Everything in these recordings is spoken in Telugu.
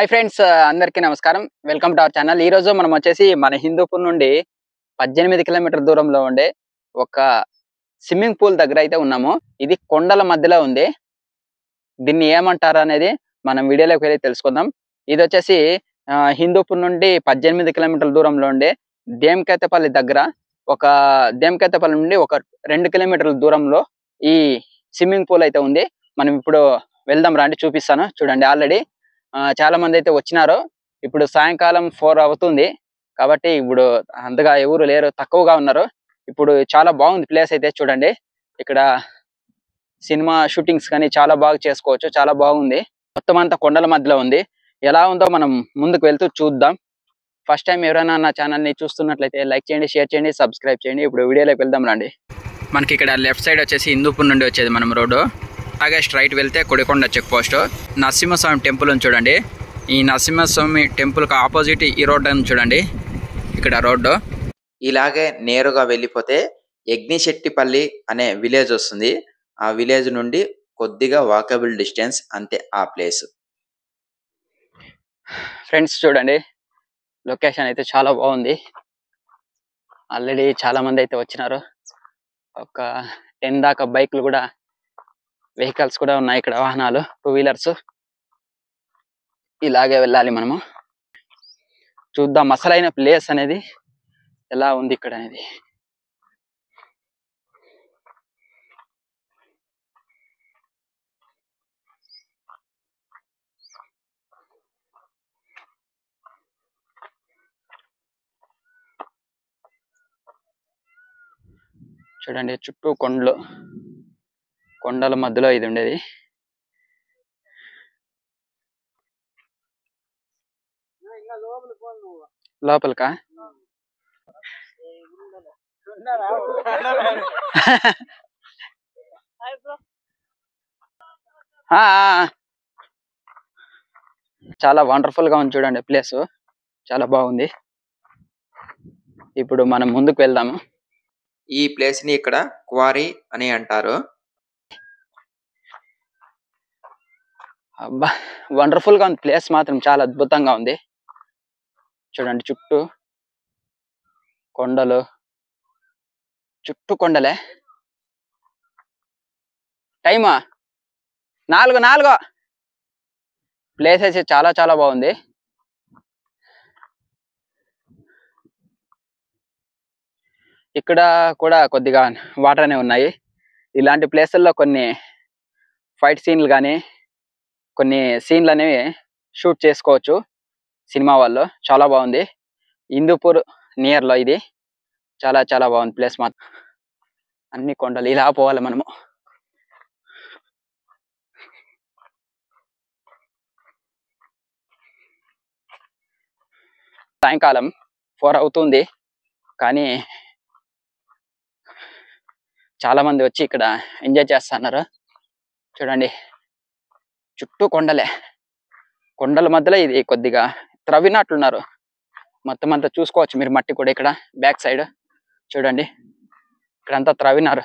హాయ్ ఫ్రెండ్స్, అందరికీ నమస్కారం. Welcome to our channel. ఈరోజు మనం వచ్చేసి మన హిందూపూర్ నుండి 18 కిలోమీటర్ దూరంలో ఉండే ఒక స్విమ్మింగ్ పూల్ దగ్గర అయితే ఉన్నాము. ఇది కొండల మధ్యలో ఉంది. దీన్ని ఏమంటారు అనేది మనం వీడియోలోకి వెళ్ళి తెలుసుకుందాం. ఇది వచ్చేసి హిందూపూర్ నుండి 18 కిలోమీటర్ల దూరంలో ఉండే దేమకేతపల్లి దగ్గర దేమకేతపల్లి నుండి ఒక 2 కిలోమీటర్ల దూరంలో ఈ స్విమ్మింగ్ పూల్ అయితే ఉంది. మనం ఇప్పుడు వెళ్దాం రండి, చూపిస్తాను. చూడండి, ఆల్రెడీ చాలా మంది అయితే వచ్చినారు. ఇప్పుడు సాయంకాలం 4 అవుతుంది కాబట్టి ఇప్పుడు అంతగా ఎవరు లేరు, తక్కువగా ఉన్నారు. ఇప్పుడు చాలా బాగుంది ప్లేస్ అయితే. చూడండి, ఇక్కడ సినిమా షూటింగ్స్ కానీ చాలా బాగా చేసుకోవచ్చు. చాలా బాగుంది. మొత్తం అంతా కొండల మధ్యలో ఉంది. ఎలా ఉందో మనం ముందుకు వెళ్తూ చూద్దాం. ఫస్ట్ టైం ఎవరైనా నా ఛానల్ని చూస్తున్నట్లయితే లైక్ చేయండి, షేర్ చేయండి, సబ్స్క్రైబ్ చేయండి. ఇప్పుడు వీడియోలోకి వెళ్దాం రండి. మనకి ఇక్కడ లెఫ్ట్ సైడ్ వచ్చేసి హిందూపూర్ నుండి వచ్చేది మనం రోడ్డు. అలాగే స్ట్రైట్ వెళ్తే Kodikonda check post. Narasimhaswamy temple అని చూడండి. ఈ నరసింహస్వామి టెంపుల్కి ఆపోజిట్ ఈ రోడ్డు అని చూడండి. ఇక్కడ రోడ్డు ఇలాగే నేరుగా వెళ్ళిపోతే యజ్ఞశెట్టిపల్లి అనే విలేజ్ వస్తుంది. ఆ విలేజ్ నుండి కొద్దిగా వాకబుల్ డిస్టెన్స్ అంతే ఆ ప్లేస్. ఫ్రెండ్స్ చూడండి, లొకేషన్ అయితే చాలా బాగుంది. ఆల్రెడీ చాలా మంది అయితే వచ్చినారు. ఒక 10 దాకా బైక్లు కూడా, వెహికల్స్ కూడా ఉన్నాయి ఇక్కడ, వాహనాలు, 2 వీలర్స్. ఇలాగే వెళ్ళాలి మనము. చూద్దాం అసలైన ప్లేస్ అనేది ఎలా ఉంది ఇక్కడ అనేది. చూడండి, చుట్టూ కొండల మధ్యలో ఇది ఉండేది. లోపలికా? చాలా వండర్ఫుల్ గా ఉంది. చూడండి, ప్లేస్ చాలా బాగుంది. ఇప్పుడు మనం ముందుకు వెళ్దాము. ఈ ప్లేస్ ని ఇక్కడ క్వారీ అని అంటారు. అబ్బా, వండర్ఫుల్ గా ఉంది. ప్లేస్ మాత్రం చాలా అద్భుతంగా ఉంది. చూడండి, చుట్టూ కొండలే. టైమా 4 ప్లేస్ అయితే చాలా చాలా బాగుంది. ఇక్కడ కూడా కొద్దిగా వాటర్ అనే ఉన్నాయి. ఇలాంటి ప్లేసుల్లో కొన్ని ఫైట్ సీన్లు కానీ, కొన్ని సీన్లు అనేవి షూట్ చేసుకోవచ్చు సినిమా వాళ్ళు. చాలా బాగుంది. హిందూపూర్ నియర్ లో ఇది చాలా చాలా బాగుంది ప్లేస్ మాత్రం. అన్ని కొండలు, ఇలా పోవాలి మనము. సాయంకాలం 4 అవుతుంది కానీ చాలా మంది వచ్చి ఇక్కడ ఎంజాయ్ చేస్తున్నారు. చూడండి, చుట్టూ కొండలే. కొండల మధ్యలో ఇది కొద్దిగా త్రవ్వినట్లున్నారు. మొత్తం అంతా చూసుకోవచ్చు మీరు. మట్టి కూడా ఇక్కడ బ్యాక్ సైడ్ చూడండి, ఇక్కడంతా త్రవ్వినారు.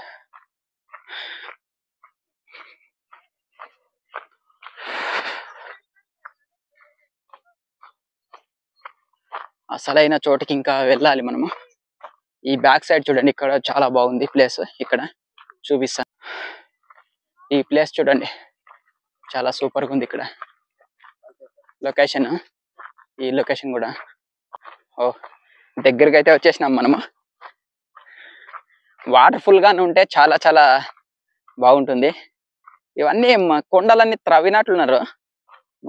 అసలైన చోటుకి ఇంకా వెళ్ళాలి మనము. ఈ బ్యాక్ సైడ్ చూడండి, ఇక్కడ చాలా బాగుంది ప్లేస్. ఇక్కడ చూపిస్తాను. ఈ ప్లేస్ చూడండి, చాలా సూపర్గా ఉంది. ఇక్కడ లొకేషన్, ఈ లొకేషన్ కూడా దగ్గరికి అయితే వచ్చేసినాం మనము. వాటర్ ఫుల్ గానే ఉంటే చాలా చాలా బాగుంటుంది. ఇవన్నీ కొండలన్నీ త్రవ్వినట్లున్నారు.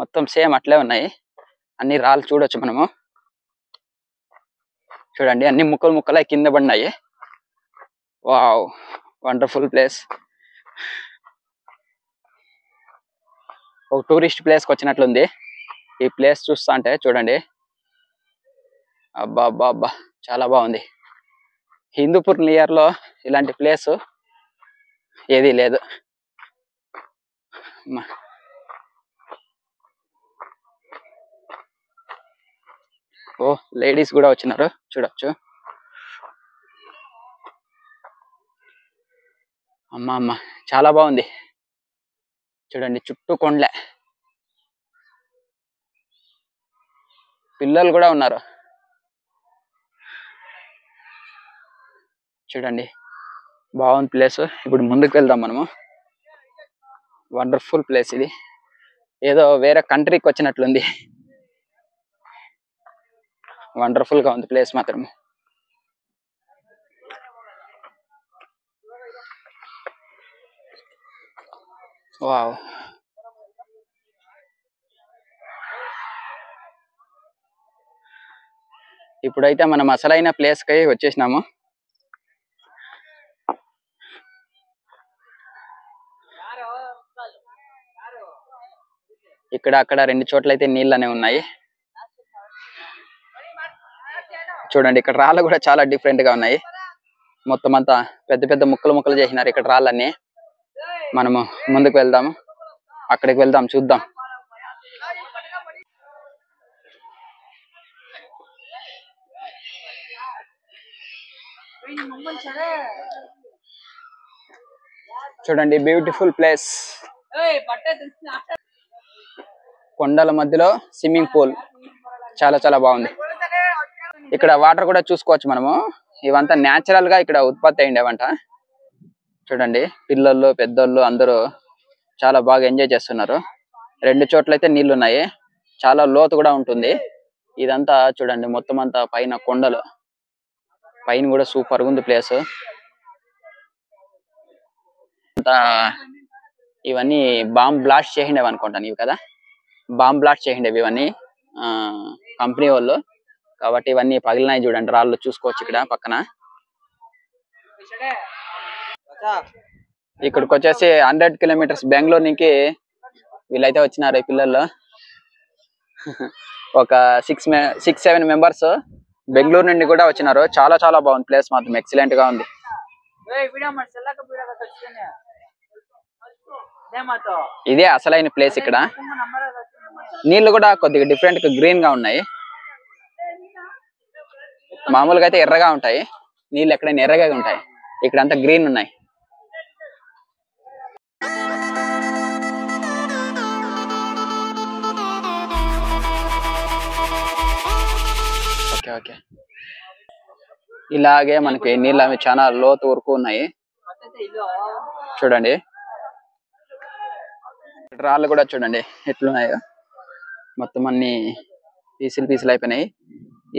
మొత్తం సేమ్ అట్లే ఉన్నాయి. అన్ని రాళ్ళు చూడొచ్చు మనము. చూడండి, అన్ని ముక్కలు కింద పడినాయి. Wow, wonderful place. ఒక టూరిస్ట్ ప్లేస్కి వచ్చినట్లుంది ఈ ప్లేస్ చూస్తా అంటే. చూడండి, అబ్బా అబ్బా అబ్బా, చాలా బాగుంది. హిందూపూర్ నియర్ లో ఇలాంటి ప్లేస్ ఏది లేదు. లేడీస్ కూడా వచ్చినారు, చూడొచ్చు. అమ్మ చాలా బాగుంది. చూడండి, చుట్టూ కొండలే. పిల్లలు కూడా ఉన్నారు చూడండి. బాగుంది ప్లేస్. ఇప్పుడు ముందుకు వెళ్దాం మనము. వండర్ఫుల్ ప్లేస్ ఇది. ఏదో వేరే కంట్రీకి వచ్చినట్లుంది. వండర్ఫుల్ గా ఉంది ప్లేస్ మాత్రం. వావ్. ఇప్పుడైతే మనం అసలైన ప్లేస్ కి వచ్చేసినాము. ఇక్కడ అక్కడ రెండు చోట్ల అయితే నీళ్ళనే ఉన్నాయి చూడండి. ఇక్కడ రాళ్ళు కూడా చాలా డిఫరెంట్ గా ఉన్నాయి. మొత్తం అంతా పెద్ద పెద్ద ముక్కలు ముక్కలు చేసినారు ఇక్కడ రాళ్ళన్నీ. మనము ముందుకు వెళ్దాము, అక్కడికి వెళ్దాం, చూద్దాం. చూడండి బ్యూటిఫుల్ ప్లేస్. కొండల మధ్యలో స్విమ్మింగ్ పూల్ చాలా చాలా బాగుంది. ఇక్కడ వాటర్ కూడా చూసుకోవచ్చు మనము. ఇవంతా న్యాచురల్ గా ఇక్కడ ఉత్పత్తి అయ్యిండేవంట. చూడండి పిల్లలు పెద్దోళ్ళు అందరూ చాలా బాగా ఎంజాయ్ చేస్తున్నారు. రెండు చోట్ల అయితే నీళ్లు ఉన్నాయి. చాలా లోతు కూడా ఉంటుంది. ఇదంతా చూడండి మొత్తం అంతా పైన కొండలు. పైన కూడా సూపర్ గా ఉంది ప్లేస్. ఇవన్నీ బాంబ్ బ్లాస్ట్ చేసిండేవి అనుకుంటాను ఇవి కదా. బాంబ్ బ్లాస్ట్ చేసిండేవి ఇవన్నీ కంపెనీ వాళ్ళు. కాబట్టి ఇవన్నీ పగిలినాయి చూడండి. రాళ్ళు చూసుకోవచ్చు ఇక్కడ పక్కన. ఇక్కడికి వచ్చేసి 100 కిలోమీటర్స్ బెంగళూరు నుంచి వీళ్ళైతే వచ్చినారు. ఈ పిల్లలు ఒక 6-7 మెంబర్స్ బెంగళూరు నుండి కూడా వచ్చినారు. చాలా చాలా బాగుంది ప్లేస్ మాత్రం. ఎక్సలెంట్ గా ఉంది. ఇదే అసలైన ప్లేస్. ఇక్కడ నీళ్లు కూడా కొద్దిగా డిఫరెంట్ గా గ్రీన్ గా ఉన్నాయి. మామూలుగా అయితే ఎర్రగా ఉంటాయి నీళ్ళు. ఎక్కడైనా ఎర్రగా ఉంటాయి. ఇక్కడ అంతా గ్రీన్ ఉన్నాయి. Okay okay. ఇలాగే మనకి నీళ్ళు అవి చాలా లోతు వరకు ఉన్నాయి చూడండి. రాళ్ళు కూడా చూడండి ఎట్లున్నాయో. మొత్తం అన్ని పీసులు పీసులు అయిపోయినాయి.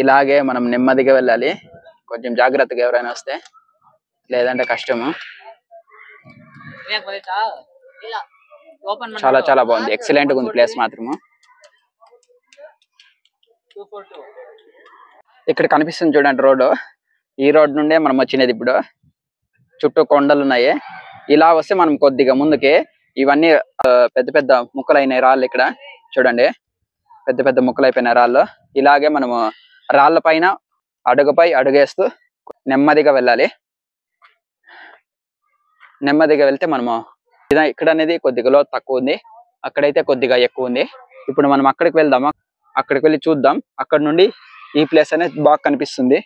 ఇలాగే మనం నెమ్మదిగా వెళ్ళాలి. కొంచెం జాగ్రత్తగా ఎవరైనా వస్తే, లేదంటే కష్టము. చాలా చాలా బాగుంది. ఎక్సలెంట్ గా ఉంది ప్లేస్ మాత్రము. ఇక్కడ కనిపిస్తుంది చూడండి రోడ్డు. ఈ రోడ్ నుండే మనం వచ్చినది. ఇప్పుడు చుట్టూ కొండలు ఉన్నాయి. ఇలా వస్తే మనం కొద్దిగా ముందుకి ఇవన్నీ పెద్ద పెద్ద ముక్కలైన రాళ్ళు. ఇక్కడ చూడండి పెద్ద పెద్ద ముక్కలైపోయిన రాళ్ళు. ఇలాగే మనము రాళ్ళ పైన అడుగుపై అడుగేస్తూ నెమ్మదిగా వెళ్ళాలి. నెమ్మదిగా వెళ్తే మనము ఇక్కడ అనేది కొద్దిగా లోతు తక్కువ ఉంది, అక్కడైతే కొద్దిగా ఎక్కువ ఉంది. ఇప్పుడు మనం అక్కడికి వెళ్దామా? అక్కడికి వెళ్ళి చూద్దాం. అక్కడ నుండి ఈ ప్లేస్ అనేది బాగా కనిపిస్తుంది.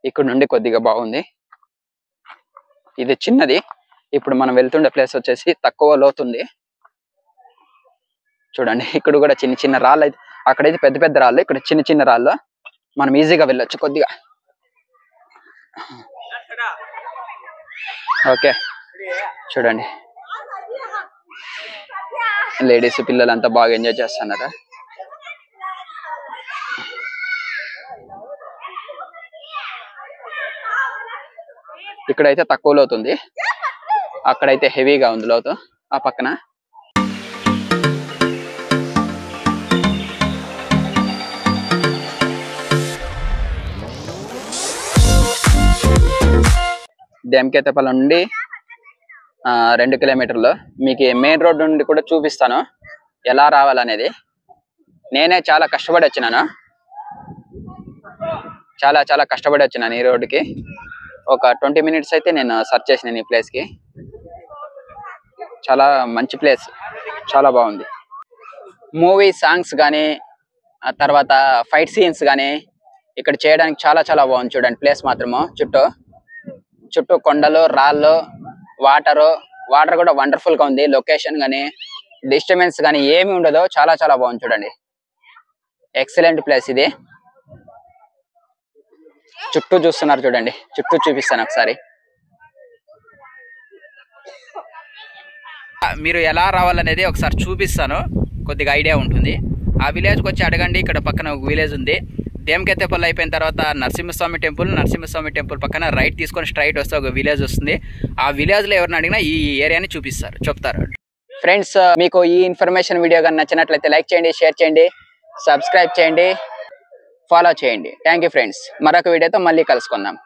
ఇక్కడ నుండి కొద్దిగా బాగుంది. ఇది చిన్నది. ఇప్పుడు మనం వెళ్తుండే ప్లేస్ వచ్చేసి తక్కువ లోతుంది. చూడండి ఇక్కడ కూడా చిన్న చిన్న రాళ్ళు అయితే, అక్కడైతే పెద్ద పెద్ద రాళ్ళు, ఇక్కడ చిన్న చిన్న రాళ్ళు. మనం ఈజీగా వెళ్ళొచ్చు కొద్దిగా. ఓకే చూడండి లేడీస్ పిల్లలు అంతా బాగా ఎంజాయ్ చేస్తున్నారు. ఇక్కడైతే తక్కువ లోతుంది, అక్కడైతే హెవీగా ఉంది లోతు ఆ పక్కన. దేమకేతపల్లి నుండి 2 కిలోమీటర్లు. మీకు మెయిన్ రోడ్ నుండి కూడా చూపిస్తాను ఎలా రావాలనేది. నేనే చాలా కష్టపడి వచ్చినాను, చాలా కష్టపడి వచ్చినాను ఈ రోడ్డుకి. ఒక 20 మినిట్స్ అయితే నేను సర్చ్ చేసినాను ఈ ప్లేస్కి. చాలా మంచి ప్లేస్, చాలా బాగుంది. మూవీ సాంగ్స్ కానీ ఆ తర్వాత ఫైట్ సీన్స్ కానీ ఇక్కడ చేయడానికి చాలా బాగుంది. చూడండి ప్లేస్ మాత్రము చుట్టూ కొండలు, రాళ్ళు, వాటరు, వాటర్ కూడా వండర్ఫుల్ గా ఉంది. లొకేషన్ గానీ డిస్టర్బెన్స్ గానీ ఏమి ఉండదు. చాలా చాలా బాగుంది చూడండి. ఎక్సలెంట్ ప్లేస్ ఇది. చుట్టూ చూస్తున్నారు చూడండి. చుట్టూ చూపిస్తాను ఒకసారి. మీరు ఎలా రావాలనేది ఒకసారి చూపిస్తాను, కొద్దిగా ఐడియా ఉంటుంది. ఆ విలేజ్కి వచ్చి అడగండి. ఇక్కడ పక్కన ఒక విలేజ్ ఉంది. దేమకెత్తేపల్లి అయిపోయిన తర్వాత నరసింహస్వామి టెంపుల్ పక్కన రైట్ తీసుకొని స్ట్రైట్ వస్తే ఒక విలేజ్ వస్తుంది. ఆ విలేజ్లో ఎవరిని అడిగినా ఈ ఏరియాని చెప్తారు. ఫ్రెండ్స్, మీకు ఈ ఇన్ఫర్మేషన్ వీడియో కానీ నచ్చినట్లయితే లైక్ చేయండి, షేర్ చేయండి, సబ్స్క్రైబ్ చేయండి, ఫాలో చేయండి. Thank you friends. మరొక వీడియోతో మళ్ళీ కలుసుకుందాం.